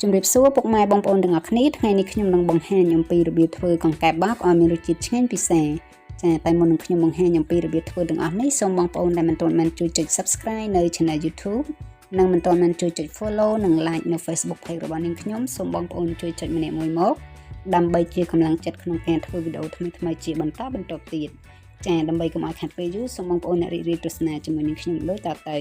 ជំរាបសួរពុកម៉ែបងប្អូនទាំងអស់គ្នាថ្ងៃនេះខ្ញុំនឹងបង្ហាញអំពីរបៀបធ្វើកង្កែបបាបឲ្យមានរសជាតិឆ្ងាញ់ពិសាចាតែមុននឹងខ្ញុំបង្ហាញអំពីរបៀបធ្វើទាំងអស់នេះសូមបងប្អូនដែលមិនទាន់បានជួយចុច Subscribe នៅ Channel YouTube និងមិនទាន់បានជួយចុច Follow និង Like នៅ Facebook Page របស់នាងខ្ញុំសូមបងប្អូនជួយចុចម្នាក់មួយមកដើម្បីជាកម្លាំងចិត្តក្នុងការធ្វើវីដេអូថ្មីៗជាបន្តទៀតចាដើម្បីកុំឲ្យខាត់ពេលយូរសូមបងប្អូនអ្នករីករាយទស្សនាជាមួយនឹងខ្ញុំដូចតទៅ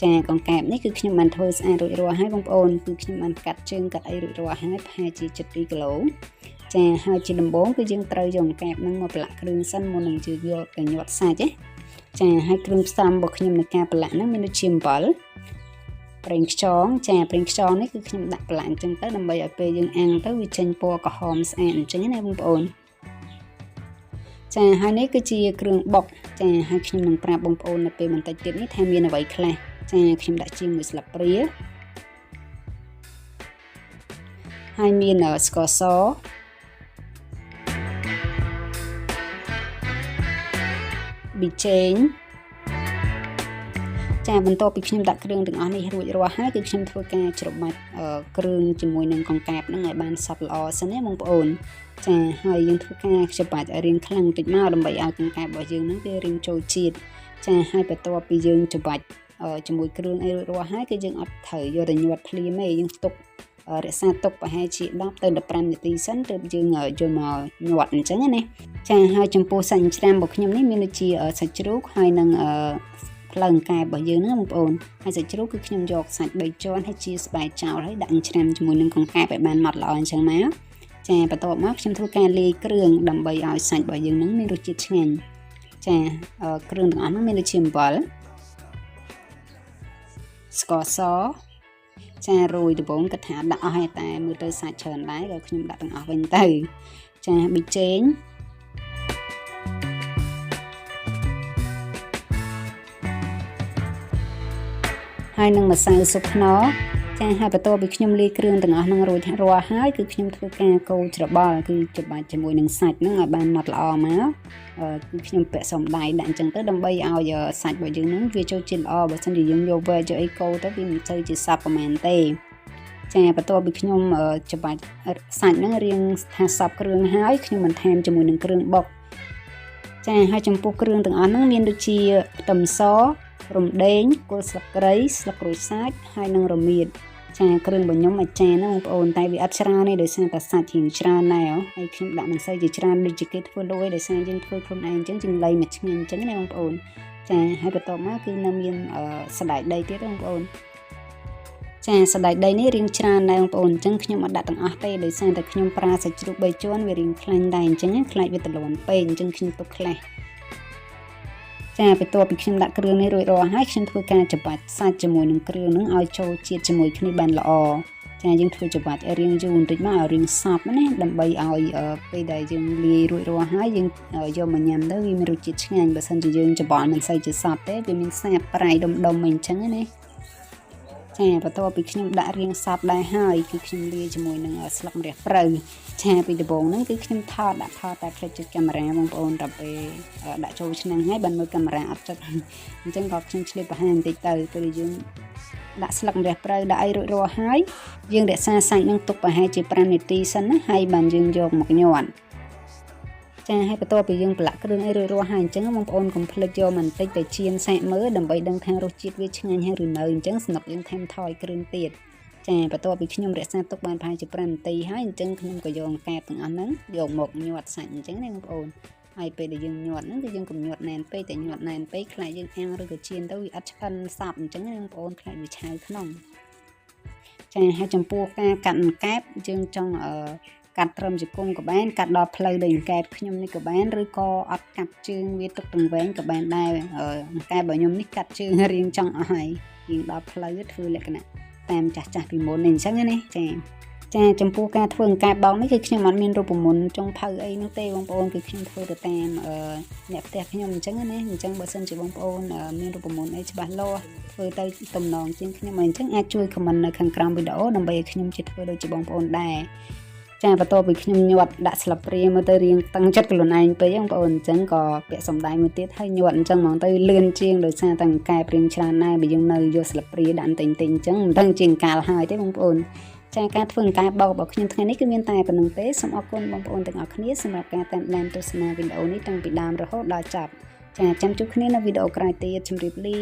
ចាកង្កែបនេះគឺខ្ញុំបានធ្វើស្អាតរួចរាល់ហើយបងប្អូនគឺខ្ញុំបានកាត់ជើងកាត់អីរួចរាល់ហើយប្រហែលជា7 គីឡូចាហើយជាដំបូងគឺយើងត្រូវយកកង្កែបហ្នឹងមកប្រឡាក់គ្រឿងសិនមុននឹងយើងយកទៅញាត់សាច់ចាហើយគ្រឿងផ្សំរបស់ខ្ញុំในការប្រឡាក់ហ្នឹងមានដូចជាអំបិលប្រេងខ្យងចាប្រេងខ្យងនេះគឺខ្ញុំដាក់ប្រឡាក់អញ្ចឹងទៅដើម្បីឲ្យពេលយើងអាំងទៅវាចេញពណ៌ក្រហមស្អាតអញ្ចឹងណាបងប្អូនចាហើយនេះគឺជាគ្រឿងបុកចាហើយខ្ញុំនឹងប្រាប់បងប្អូននៅពេលបន្តិចទៀតនេះថាមានអ្វីខ្លះចាខ្ញុំដាក់ជាង1ស្លាបព្រាហើយមានស្ករសប៊ីចេងចាបន្ទាប់ពីខ្ញុំដាក់គ្រឿងទាំងអស់នេះរួចរាល់ហើយគឺខ្ញុំធ្វើការច្របាច់គ្រឿងជាមួយនឹងកង្កែបហ្នឹងឲ្យបានសព្វល្អសិនណាបងប្អូនចាហើយយើងធ្វើការច្របាច់ឲ្យរាងខ្លាំងបន្តិចមកដើម្បីឲ្យកង្កែបរបស់យើងហ្នឹងវារាងចូលជាតិចាហើយបន្ទាប់ពីយើងច្របាច់ជាមួយគ្រឿងអីរួចរាល់ហើយគឺយើងអត់ត្រូវយកទៅញាត់ភ្លាមទេយើងទុករក្សាទុកប្រហែលជា10ទៅ15នាទីសិនទើបយើងយកមកញាត់អញ្ចឹងណាចាហើយចំពោះសាច់ច្រាំរបស់ខ្ញុំនេះមានដូចជាសាច់ជ្រូកហើយនឹងផ្លូវកង្កែបរបស់យើងណាបងប្អូនហើយសាច់ជ្រូកគឺខ្ញុំយកសាច់3ជាន់ហើយជាស្បែកចោលហើយដាក់ច្រាំជាមួយនឹងកង្កែបឲ្យបានម៉ត់ល្អអញ្ចឹងមកចាបន្ទាប់មកខ្ញុំធ្វើការលាយគ្រឿងដើម្បីឲ្យសាច់របស់យើងនឹងមានរសជាតិឆ្ងាញ់ចាគ្រឿងទាំងអស់ហ្នឹងមានដូចជាអំបិលស្ករសចារួយដំបូងគិតថាដាក់អស់ហើយតែមើលទៅសាច់ច្រើនដែរក៏ខ្ញុំដាក់ទាំងអស់វិញទៅចាប៊ីចេងហើយនឹងម្សៅស៊ុបខ្នុរចាហើយបន្ទាប់ពីខ្ញុំលាយគ្រឿងទាំងអស់ហ្នឹងរួចរាល់ហើយគឺខ្ញុំធ្វើការកូរច្របល់គឺច្របាច់ជាមួយនឹងសាច់ហ្នឹងឲ្យបានម៉ត់ល្អមកគឺខ្ញុំពាក់សំដៃដាក់អញ្ចឹងទៅដើម្បីឲ្យសាច់របស់យើងហ្នឹងវាចូលជាតិល្អបើមិនជាយើងយកវែកយកអីកូរទៅវាមិនសូវជាសព្វប្រហែលទេចាបន្ទាប់ពីខ្ញុំច្របាច់សាច់ហ្នឹងរៀងថាសព្វគ្រឿងហើយខ្ញុំបន្ថែមជាមួយនឹងគ្រឿងបុកចាហើយចំពោះគ្រឿងទាំងអស់ហ្នឹងមានដូចជាខ្ទឹមសរំដេងគល់ស្លឹកគ្រៃស្លឹកក្រូចសើចហើយនឹងរមៀតចាគ្រឿងរបស់ខ្ញុំអាចារ្យណាបងប្អូនតែវាអត់ច្រើនទេដោយសារតែសាច់រៀងច្រើនដែរហើយខ្ញុំដាក់មិនសូវជាច្រើនដូចជាគេធ្វើលួយដោយសារយើងធ្វើខ្លួនឯងអញ្ចឹងយើងលៃមកឆ្ងាញ់អញ្ចឹងណាបងប្អូនចាហើយបន្ទាប់មកគឺនៅមានសណ្តែកដីទៀតបងប្អូនចាសណ្តែកដីនេះរៀងច្រើនដែរបងប្អូនអញ្ចឹងខ្ញុំអត់ដាក់ទាំងអស់ទេដោយសារតែខ្ញុំប្រើសាច់ជ្រូក3ជាន់វារៀងខ្លាញ់ដែរអញ្ចឹងខ្លាចវាទលន់ពេកអញ្ចឹងខ្ញុំទុកខ្លះចាបន្ទាប់ពីខ្ញុំដាក់គ្រឿងនេះរួចរាល់ហើយខ្ញុំធ្វើការច្របាច់សាច់ជាមួយនឹងគ្រឿងហ្នឹងឲ្យចូលជាតិជាមួយគ្នាបានល្អចាយើងធ្វើច្របាច់ឲ្យរាងយូរបន្តិចមកឲ្យរាងសព្វណាដើម្បីឲ្យពេលដែលយើងលាយរួចរាល់ហើយយើងយកមកញ៉ាំទៅវាមានរសជាតិឆ្ងាញ់បើមិនជាយើងច្របល់មិនសូវជាសព្វទេវាមានសាបប្រៃដុំអីអញ្ចឹងណាចាបន្ទាប់ពីខ្ញុំដាក់រាងសព្វដែរហើយគឺខ្ញុំលាយជាមួយនឹងស្លឹកម្រះព្រៅចាពីដំបូងហ្នឹងគឺខ្ញុំថតតែផ្លេចចុចកាមេរ៉ាបងប្អូនដល់ពេលដាក់ចូលឆ្នាំងហើយបានមើលកាមេរ៉ាអត់ចុចអញ្ចឹងក៏ខ្ញុំឆ្លៀតបង្ហាញបន្តិចទៅពេលយើងដាក់ស្លឹកម្រះព្រៅដាក់អីរួចរាល់ហើយយើងរក្សាសាច់នឹងទុកប្រហែលជា5នាទីសិនណាហើយបានយើងយកមកញាត់ចាហើយបន្ទាប់ពីយើងប្រឡាក់គ្រឿងអីរួចរាល់ហើយអញ្ចឹងបងប្អូនកុំភ្លេចយកបន្តិចទៅចៀនសាក់មើលដើម្បីដឹងថារសជាតិវាឆ្ងាញ់ហើយឬនៅអញ្ចឹងសម្រាប់យើងថែមថយគ្រឿងទៀតចាបន្ទាប់ពីខ្ញុំរក្សាទុកបានប្រហែលជា5នាទីហើយអញ្ចឹងខ្ញុំក៏យកកង្កែបទាំងអស់ហ្នឹងយកមកញាត់សាច់អញ្ចឹងណាបងប្អូនហើយពេលដែលយើងញាត់ហ្នឹងគឺយើងកុំញាត់ណែនពេកតែញាត់ណែនពេកខ្លាចយើងអាំងឬក៏ចៀនទៅវាអត់ឆ្អិនសព្វអញ្ចឹងណាបងប្អូនខ្លាចវាឆៅក្នុងចាហើយចំពោះការកាត់កង្កែបយើងចង់កាត់ត្រឹមជង្គង់ក៏បានកាត់ដល់ផ្លូវដូចកង្កែបខ្ញុំនេះក៏បានឬក៏អត់កាត់ជើងវាទុកទាំងវែងក៏បានដែរកង្កែបរបស់ខ្ញុំនេះកាត់ជើងរៀងចង់អស់ហើយរៀងដល់ផ្លូវធ្វើលក្ខណៈតាមចាស់ពីមុននេះអញ្ចឹងណាចាចំពោះការធ្វើកង្កែបបោកនេះគឺខ្ញុំអត់មានរូបមន្តចុងភៅអីនោះទេបងប្អូនគឺខ្ញុំធ្វើទៅតាមអ្នកផ្ទះខ្ញុំអញ្ចឹងណាអញ្ចឹងបើសិនជាបងប្អូនមានរូបមន្តអីច្បាស់លាស់ធ្វើទៅតំណងជាងខ្ញុំអញ្ចឹងអាចជួយ comment នៅខាងក្រោមវីដេអូដើម្បីឲ្យខ្ញុំជាធ្វើដូចជាបងប្អូនដែរចាបន្ទាប់ពីខ្ញុំញាត់ដាក់ស្លាបព្រាមើលទៅរៀងតឹងចិត្តខ្លួនឯងពេកបងប្អូនអញ្ចឹងក៏ពាក់សំដែងមួយទៀតហើយញាត់អញ្ចឹងហ្មងទៅលឿនជាងដោយសារតែកង្កែបរៀងច្រើនដែរបើយើងនៅយកស្លាបព្រាដាក់តិចអញ្ចឹងមិនដឹងជាងកាលហើយទេបងប្អូន ចាការធ្វើការបោករបស់ខ្ញុំថ្ងៃនេះគឺមានតែប៉ុណ្្នឹងទេសូមអរគុណបងប្អូនទាំងអស់គ្នាសម្រាប់ការតាមដានទស្សនាវីដេអូនេះតាំងពីដើមរហូតដល់ចប់ចាចាំជួបគ្នានៅវីដេអូក្រោយទៀតជម្រាបលា